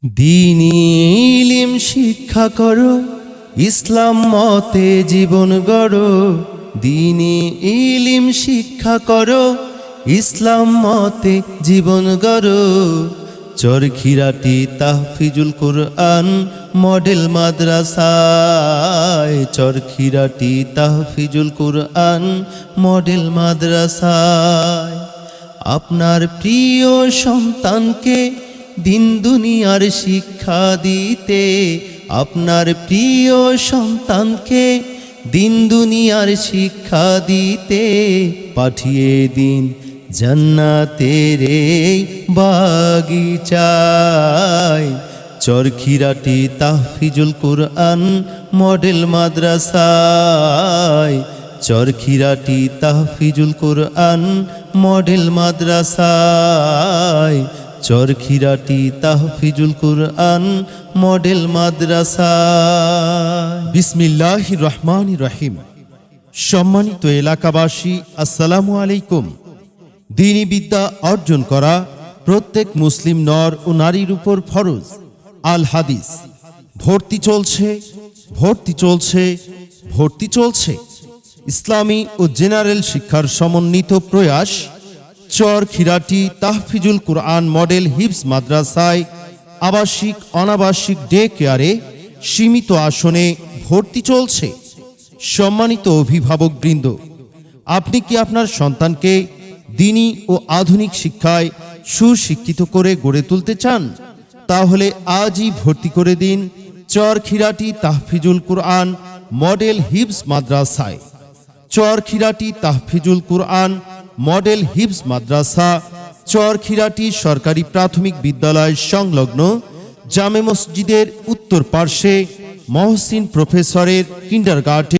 দ্বীনি ইলম শিক্ষা করো, ইসলাম মতে জীবন গড়ো। দ্বীনি ইলম শিক্ষা করো, ইসলাম মতে জীবন গড়ো। চরখিরাটি তাহফিজুল কুরআন মডেল মাদ্রাসায়, চরখিরাটি তাহফিজুল কুরআন মডেল মাদ্রাসায়। আপনার প্রিয় সন্তানকে দিন দুনিয়ার শিক্ষা দিতে, আপনার প্রিয় সন্তানকে দিন দুনিয়ার শিক্ষা দিতে পাঠিয়ে দিন জান্নাতের এই বাগিচায়। চরখিরাটি তাহফিজুল কুরআন মডেল মাদ্রাসায়, চরখিরাটি তাহফিজুল কুরআন মডেল মাদ্রাসায়, চরখিরাটি তাহফিজুল কুরআন মডেল মাদ্রাসা। বিসমিল্লাহির রহমানির রহিম। সম্মানিত এলাকাবাসী, আসসালামু আলাইকুম। দ্বীনি বিদ্যা অর্জন করা প্রত্যেক মুসলিম নর ও নারীর উপর ফরজ। আল হাদিস ভর্তি চলছে, ভর্তি চলছে, ভর্তি চলছে। ইসলামী ও জেনারেল শিক্ষার সমন্বিত প্রয়াস চরখিরাটি তাহফিজুল কুরআন মডেল হিফজ মাদ্রাসায় আবাসিক অনাবাসিক ডে কেয়ারে সীমিত আসনে ভর্তি চলছে। সম্মানিত অভিভাবকবৃন্দ, আপনি কি আপনার সন্তানকে দ্বীনি ও আধুনিক শিক্ষায় সুশিক্ষিত করে গড়ে তুলতে চান? তাহলে আজই ভর্তি করে দিন চরখিরাটি তাহফিজুল কুরআন মডেল হিফজ মাদ্রাসায়। চরখিরাটি তাহফিজুল কুরআন মডেল হিফজ মাদ্রাসা চরখিরাটি সরকারি প্রাথমিক বিদ্যালয় সংলগ্ন জামে মসজিদের উত্তর পার্শ্বে মহসিন প্রফেসরের কিন্ডারগার্টেন।